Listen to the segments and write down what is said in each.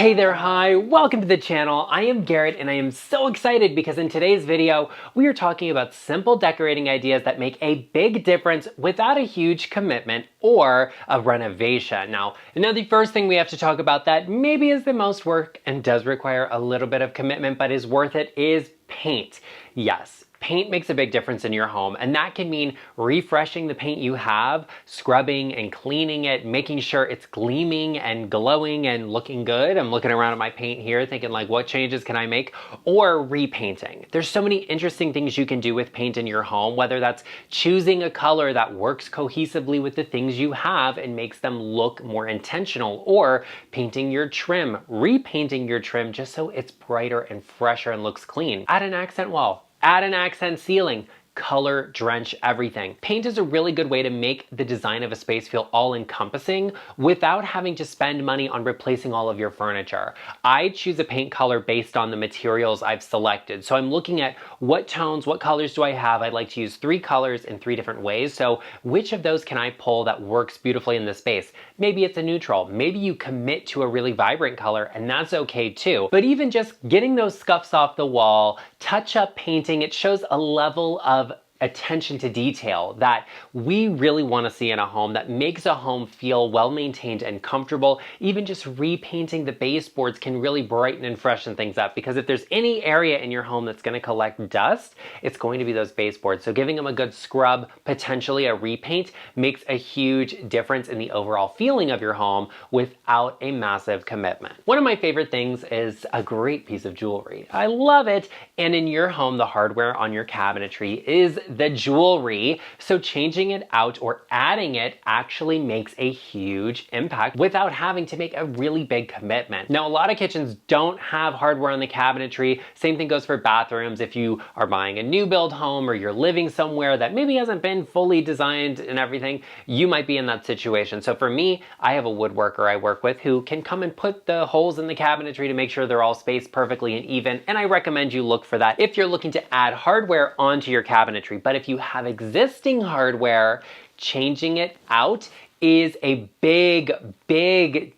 Hey there, hi, welcome to the channel. I am Garrett and I am so excited because in today's video, we are talking about simple decorating ideas that make a big difference without a huge commitment or a renovation. Now, the first thing we have to talk about that maybe is the most work and does require a little bit of commitment but is worth it is paint. Yes. Paint makes a big difference in your home, and that can mean refreshing the paint you have, scrubbing and cleaning it, making sure it's gleaming and glowing and looking good. I'm looking around at my paint here thinking like, what changes can I make? Or repainting. There's so many interesting things you can do with paint in your home, whether that's choosing a color that works cohesively with the things you have and makes them look more intentional, or painting your trim, repainting your trim just so it's brighter and fresher and looks clean. Add an accent wall. Add an accent ceiling, color drench everything. Paint is a really good way to make the design of a space feel all-encompassing without having to spend money on replacing all of your furniture. I choose a paint color based on the materials I've selected. So I'm looking at what tones, what colors do I have? I'd like to use 3 colors in 3 different ways. So which of those can I pull that works beautifully in the space? Maybe it's a neutral. Maybe you commit to a really vibrant color and that's okay too. But even just getting those scuffs off the wall, touch up painting, it shows a level of attention to detail that we really want to see in a home, that makes a home feel well maintained and comfortable. Even just repainting the baseboards can really brighten and freshen things up, because if there's any area in your home that's going to collect dust, it's going to be those baseboards. So giving them a good scrub, potentially a repaint, makes a huge difference in the overall feeling of your home without a massive commitment. One of my favorite things is a great piece of jewelry. I love it. And in your home, the hardware on your cabinetry is the jewelry, so changing it out or adding it actually makes a huge impact without having to make a really big commitment. Now, a lot of kitchens don't have hardware on the cabinetry. Same thing goes for bathrooms. If you are buying a new build home or you're living somewhere that maybe hasn't been fully designed and everything, you might be in that situation. So for me, I have a woodworker I work with who can come and put the holes in the cabinetry to make sure they're all spaced perfectly and even, and I recommend you look for that if you're looking to add hardware onto your cabinetry. But if you have existing hardware, changing it out is a big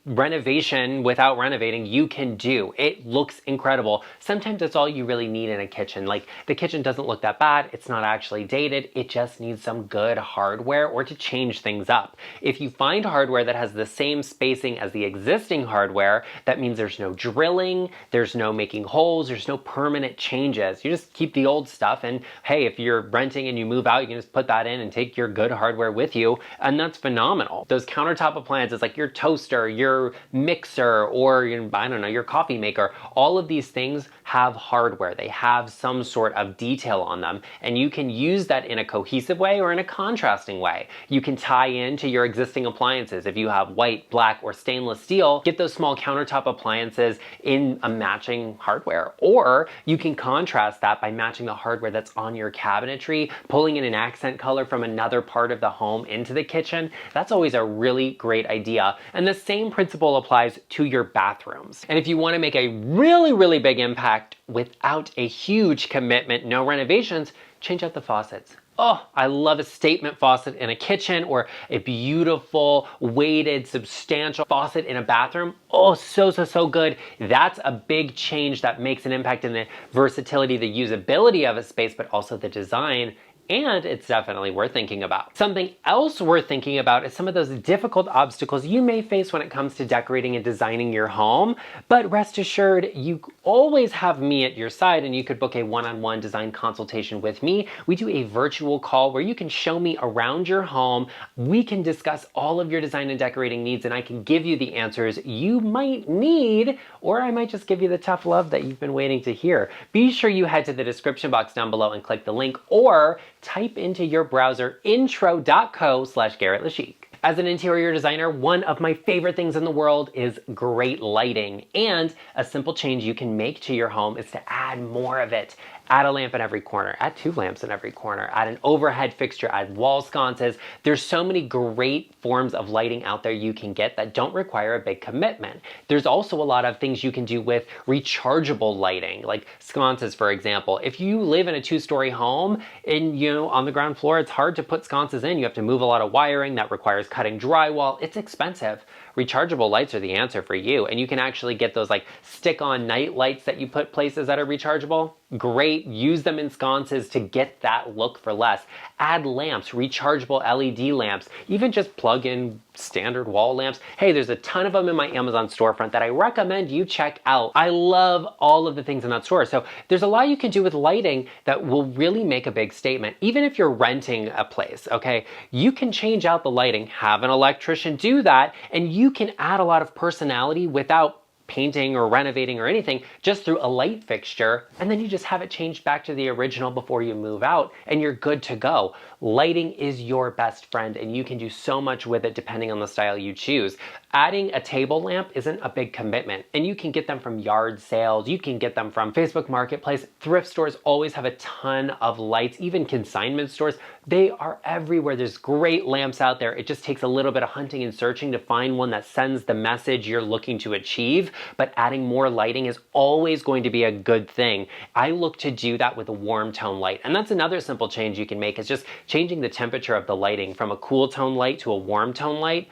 renovation without renovating you can do. It looks incredible. Sometimes that's all you really need in a kitchen. Like, the kitchen doesn't look that bad. It's not actually dated. It just needs some good hardware or to change things up. If you find hardware that has the same spacing as the existing hardware, that means there's no drilling, there's no making holes, there's no permanent changes. You just keep the old stuff, and hey, if you're renting and you move out, you can just put that in and take your good hardware with you, and that's phenomenal. Those countertop appliances like your toaster, your mixer, or I don't know, your coffee maker, all of these things have hardware. They have some sort of detail on them, and you can use that in a cohesive way or in a contrasting way. You can tie into your existing appliances. If you have white, black, or stainless steel, get those small countertop appliances in a matching hardware. Or you can contrast that by matching the hardware that's on your cabinetry, pulling in an accent color from another part of the home into the kitchen. That's always a really great idea. And the same principle applies to your bathrooms. And if you want to make a really big impact without a huge commitment, no renovations, change out the faucets. Oh, I love a statement faucet in a kitchen or a beautiful, weighted, substantial faucet in a bathroom. Oh, so good. That's a big change that makes an impact in the versatility, the usability of a space, but also the design. And it's definitely worth thinking about. Something else worth thinking about is some of those difficult obstacles you may face when it comes to decorating and designing your home. But rest assured, you always have me at your side, and you could book a one-on-one design consultation with me. We do a virtual call where you can show me around your home. We can discuss all of your design and decorating needs, and I can give you the answers you might need, or I might just give you the tough love that you've been waiting to hear. Be sure you head to the description box down below and click the link, or type into your browser intro.co/GarrettLeChic. As an interior designer, one of my favorite things in the world is great lighting, and a simple change you can make to your home is to add more of it. Add a lamp in every corner, add 2 lamps in every corner, add an overhead fixture, add wall sconces. There's so many great forms of lighting out there you can get that don't require a big commitment. There's also a lot of things you can do with rechargeable lighting, like sconces, for example. If you live in a 2-story home and on the ground floor, it's hard to put sconces in. You have to move a lot of wiring that requires cutting drywall. It's expensive. Rechargeable lights are the answer for you, and you can actually get those like stick-on night lights that you put places that are rechargeable. Great, use them in sconces to get that look for less. Add lamps, rechargeable LED lamps, even just plug in standard wall lamps. Hey, there's a ton of them in my Amazon storefront that I recommend you check out. I love all of the things in that store. So there's a lot you can do with lighting that will really make a big statement. Even if you're renting a place, okay, you can change out the lighting, have an electrician do that, and you can add a lot of personality without painting or renovating or anything, just through a light fixture, and then you just have it changed back to the original before you move out, and you're good to go. Lighting is your best friend, and you can do so much with it depending on the style you choose. Adding a table lamp isn't a big commitment, and you can get them from yard sales, you can get them from Facebook Marketplace. Thrift stores always have a ton of lights, even consignment stores. They are everywhere. There's great lamps out there. It just takes a little bit of hunting and searching to find one that sends the message you're looking to achieve, but adding more lighting is always going to be a good thing. I look to do that with a warm tone light, and that's another simple change you can make, is just changing the temperature of the lighting from a cool tone light to a warm tone light.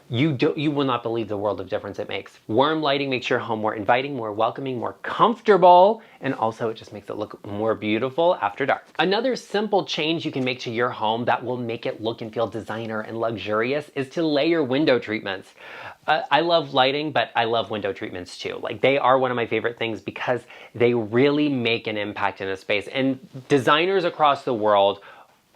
You will not believe the world of difference it makes. Warm lighting makes your home more inviting, more welcoming, more comfortable, and also it just makes it look more beautiful after dark. Another simple change you can make to your home that will make it look and feel designer and luxurious is to layer window treatments. I love lighting, but I love window treatments too. Like, they are one of my favorite things because they really make an impact in a space. And designers across the world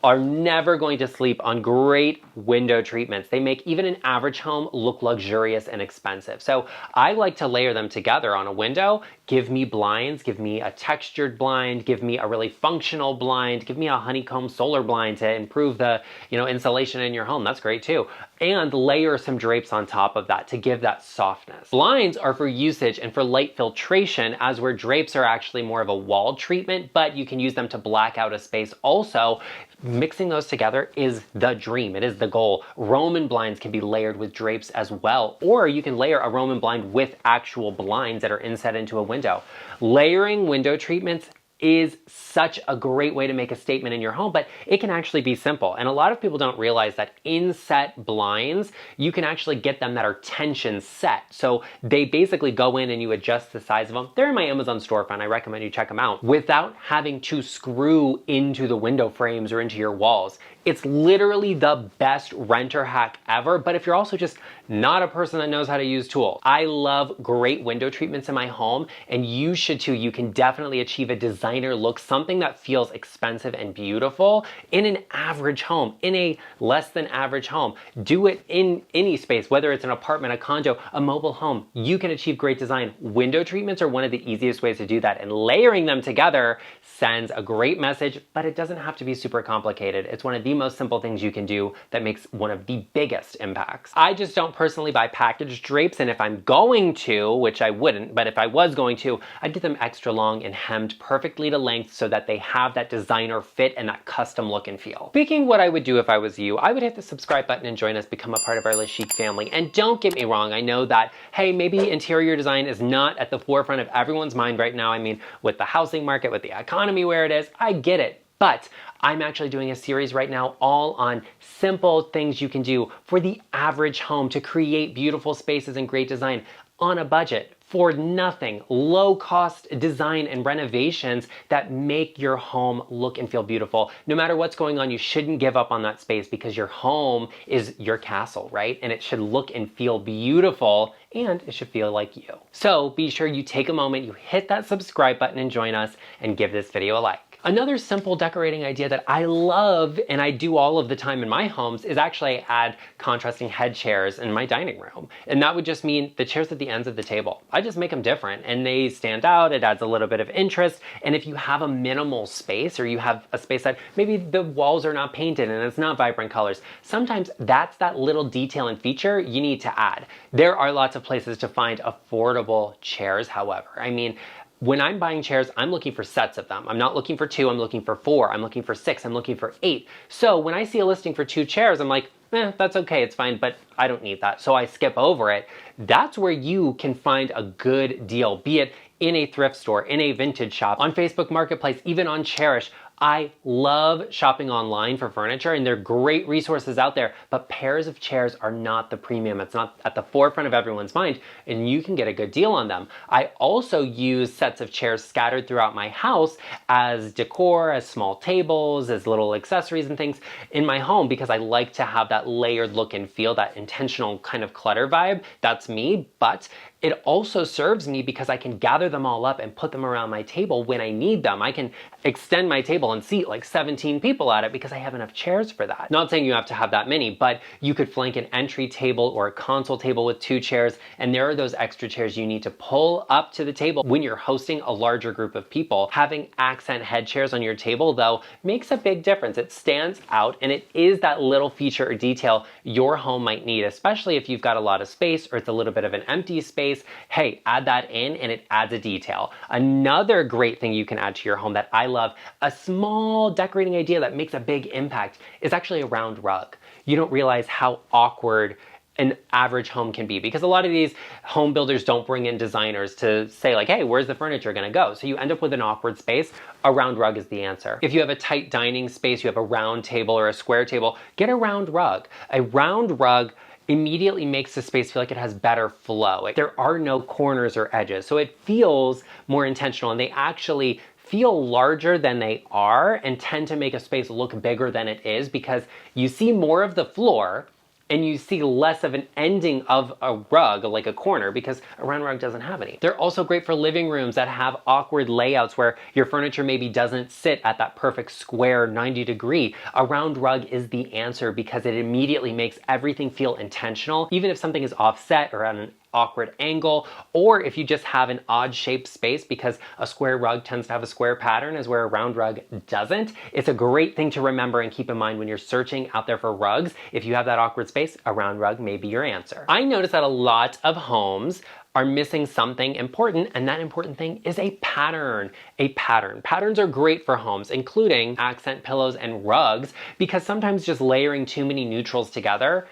are never going to sleep on great window treatments. They make even an average home look luxurious and expensive. So I like to layer them together on a window. Give me blinds, give me a textured blind, give me a really functional blind, give me a honeycomb solar blind to improve the insulation in your home. That's great too. And layer some drapes on top of that to give that softness. Blinds are for usage and for light filtration, as where drapes are actually more of a wall treatment, but you can use them to black out a space also. Mixing those together is the dream. It is the goal. Roman blinds can be layered with drapes as well, or you can layer a Roman blind with actual blinds that are inset into a window. Layering window treatments is such a great way to make a statement in your home, but it can actually be simple. And a lot of people don't realize that inset blinds, you can actually get them that are tension set. So they basically go in and you adjust the size of them. They're in my Amazon storefront. I recommend you check them out without having to screw into the window frames or into your walls. It's literally the best renter hack ever, but if you're also just not a person that knows how to use tools. I love great window treatments in my home, and you should too. You can definitely achieve a designer look, something that feels expensive and beautiful in an average home, in a less than average home. Do it in any space, whether it's an apartment, a condo, a mobile home. You can achieve great design. Window treatments are one of the easiest ways to do that, and layering them together sends a great message, but it doesn't have to be super complicated. It's one of the most simple things you can do that makes one of the biggest impacts. I just don't personally buy packaged drapes, and if I'm going to, which I wouldn't, but if I was going to, I'd get them extra long and hemmed perfectly to length so that they have that designer fit and that custom look and feel. Speaking what I would do if I was you, I would hit the subscribe button and join us, become a part of our GarrettLeChic family. And don't get me wrong, I know that, hey, maybe interior design is not at the forefront of everyone's mind right now. I mean, with the housing market, with the economy where it is, I get it. But I'm actually doing a series right now all on simple things you can do for the average home to create beautiful spaces and great design on a budget for nothing. Low cost design and renovations that make your home look and feel beautiful. No matter what's going on, you shouldn't give up on that space because your home is your castle, right? And it should look and feel beautiful, and it should feel like you. So be sure you take a moment, you hit that subscribe button and join us, and give this video a like. Another simple decorating idea that I love and I do all of the time in my homes is actually add contrasting head chairs in my dining room. And that would just mean the chairs at the ends of the table. I just make them different and they stand out. It adds a little bit of interest. And if you have a minimal space, or you have a space that maybe the walls are not painted and it's not vibrant colors, sometimes that's that little detail and feature you need to add. There are lots of places to find affordable chairs, however. I mean, When I'm buying chairs, I'm looking for sets of them. I'm not looking for 2, I'm looking for 4, I'm looking for 6, I'm looking for 8. So when I see a listing for 2 chairs, I'm like, that's okay, it's fine, but I don't need that. So I skip over it. That's where you can find a good deal, be it in a thrift store, in a vintage shop, on Facebook Marketplace, even on Cherish. I love shopping online for furniture, and there are great resources out there, but pairs of chairs are not the premium. It's not at the forefront of everyone's mind, and you can get a good deal on them. I also use sets of chairs scattered throughout my house as decor, as small tables, as little accessories and things in my home, because I like to have that layered look and feel, that intentional kind of clutter vibe. That's me, but it also serves me because I can gather them all up and put them around my table when I need them. I can extend my table and seat like 17 people at it because I have enough chairs for that. Not saying you have to have that many, but you could flank an entry table or a console table with 2 chairs, and there are those extra chairs you need to pull up to the table when you're hosting a larger group of people. Having accent head chairs on your table, though, makes a big difference. It stands out, and it is that little feature or detail your home might need, especially if you've got a lot of space or it's a little bit of an empty space. Hey, add that in and it adds a detail. Another great thing you can add to your home that I love, a small decorating idea that makes a big impact, is actually a round rug. You don't realize how awkward an average home can be, because a lot of these home builders don't bring in designers to say like, hey, where's the furniture gonna go? So you end up with an awkward space. A round rug is the answer. If you have a tight dining space, you have a round table or a square table, get a round rug. A round rug immediately makes the space feel like it has better flow. There are no corners or edges, so it feels more intentional, and they actually feel larger than they are and tend to make a space look bigger than it is, because you see more of the floor and you see less of an ending of a rug, like a corner, because a round rug doesn't have any. They're also great for living rooms that have awkward layouts where your furniture maybe doesn't sit at that perfect square 90 degree. A round rug is the answer because it immediately makes everything feel intentional, even if something is offset or at an awkward angle, or if you just have an odd shaped space, because a square rug tends to have a square pattern as where a round rug doesn't. It's a great thing to remember and keep in mind when you're searching out there for rugs. If you have that awkward space, a round rug may be your answer. I notice that a lot of homes are missing something important, and that important thing is a pattern. A pattern. Patterns are great for homes, including accent pillows and rugs, because sometimes just layering too many neutrals together,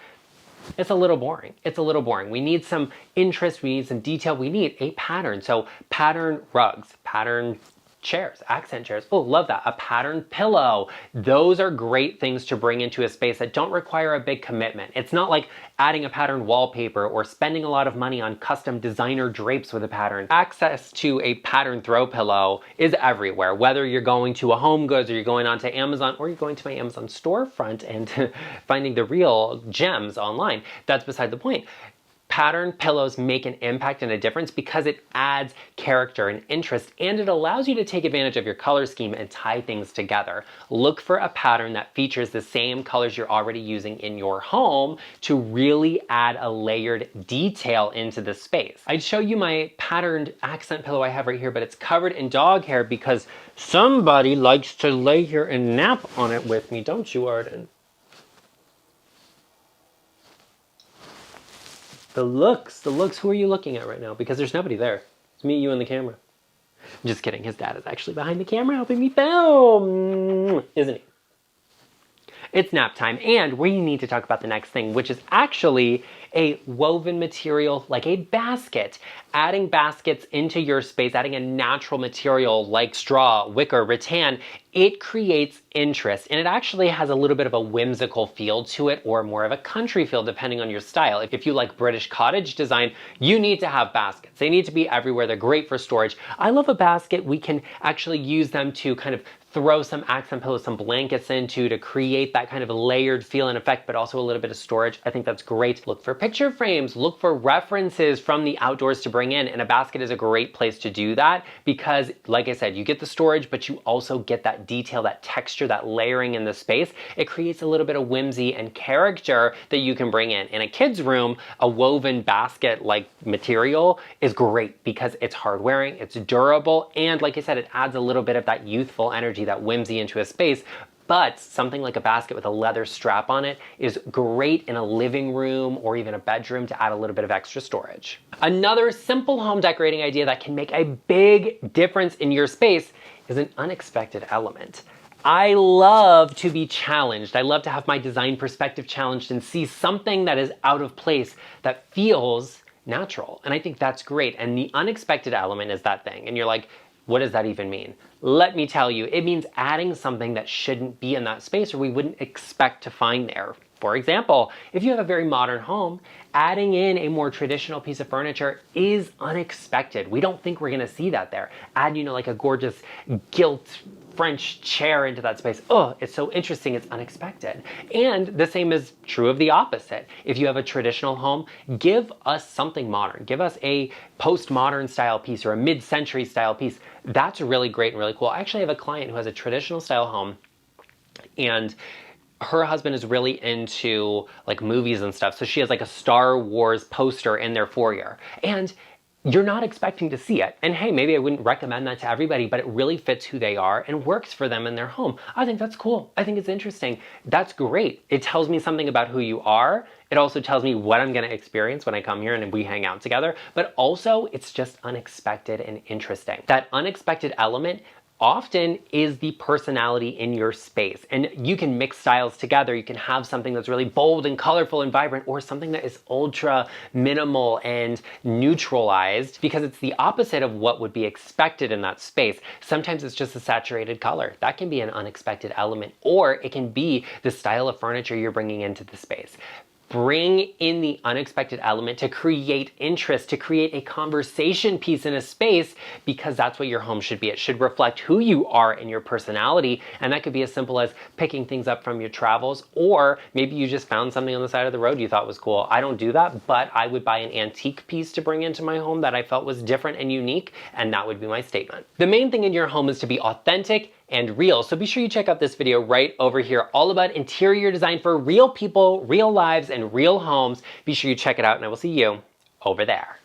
it's a little boring. It's a little boring. We need some interest, we need some detail, we need a pattern. So pattern rugs, pattern chairs, accent chairs. Oh, love that. A pattern pillow. Those are great things to bring into a space that don't require a big commitment. It's not like adding a pattern wallpaper or spending a lot of money on custom designer drapes with a pattern. Access to a pattern throw pillow is everywhere, whether you're going to a Home Goods or you're going onto Amazon or you're going to my Amazon storefront and finding the real gems online. That's beside the point. Pattern pillows make an impact and a difference because it adds character and interest, and it allows you to take advantage of your color scheme and tie things together. Look for a pattern that features the same colors you're already using in your home to really add a layered detail into the space. I'd show you my patterned accent pillow I have right here, but it's covered in dog hair because somebody likes to lay here and nap on it with me, don't you, Arden? The looks, who are you looking at right now? Because there's nobody there. It's me, you, and the camera. I'm just kidding, his dad is actually behind the camera helping me film, isn't he? It's nap time, and we need to talk about the next thing, which is actually a woven material like a basket. Adding baskets into your space, adding a natural material like straw, wicker, rattan, it creates interest, and it actually has a little bit of a whimsical feel to it, or more of a country feel depending on your style. If you like British cottage design, you need to have baskets. They need to be everywhere. They're great for storage. I love a basket. We can actually use them to kind of throw some accent pillows, some blankets into to create that kind of layered feel and effect, but also a little bit of storage. I think that's great. Look for picture frames, look for references from the outdoors to bring in, and a basket is a great place to do that because, like I said, you get the storage, but you also get that detail, that texture, that layering in the space. It creates a little bit of whimsy and character that you can bring in. In a kid's room, a woven basket-like material is great because it's hard wearing, it's durable, and like I said, it adds a little bit of that youthful energy, that whimsy into a space. But something like a basket with a leather strap on it is great in a living room or even a bedroom to add a little bit of extra storage. Another simple home decorating idea that can make a big difference in your space is an unexpected element. I love to be challenged. I love to have my design perspective challenged and see something that is out of place that feels natural. And I think that's great. And the unexpected element is that thing. And you're like, what does that even mean? Let me tell you, it means adding something that shouldn't be in that space or we wouldn't expect to find there. For example, if you have a very modern home, adding in a more traditional piece of furniture is unexpected. We don't think we're gonna see that there. Add, like a gorgeous gilt French chair into that space. Oh, it's so interesting, it's unexpected. And the same is true of the opposite. If you have a traditional home, give us something modern. Give us a postmodern style piece or a mid-century style piece. That's really great and really cool. I actually have a client who has a traditional style home, and her husband is really into like movies and stuff. So she has like a Star Wars poster in their foyer. And you're not expecting to see it. And hey, maybe I wouldn't recommend that to everybody, but it really fits who they are and works for them in their home. I think that's cool. I think it's interesting. That's great. It tells me something about who you are. It also tells me what I'm gonna experience when I come here and we hang out together. But also, it's just unexpected and interesting. That unexpected element often is the personality in your space. And you can mix styles together. You can have something that's really bold and colorful and vibrant, or something that is ultra minimal and neutralized, because it's the opposite of what would be expected in that space. Sometimes it's just a saturated color. That can be an unexpected element, or it can be the style of furniture you're bringing into the space. Bring in the unexpected element to create interest, to create a conversation piece in a space, because that's what your home should be. It should reflect who you are and your personality. And that could be as simple as picking things up from your travels, or maybe you just found something on the side of the road you thought was cool. I don't do that, but I would buy an antique piece to bring into my home that I felt was different and unique, and that would be my statement. The main thing in your home is to be authentic and real. So be sure you check out this video right over here, all about interior design for real people, real lives, and real homes. Be sure you check it out, and I will see you over there.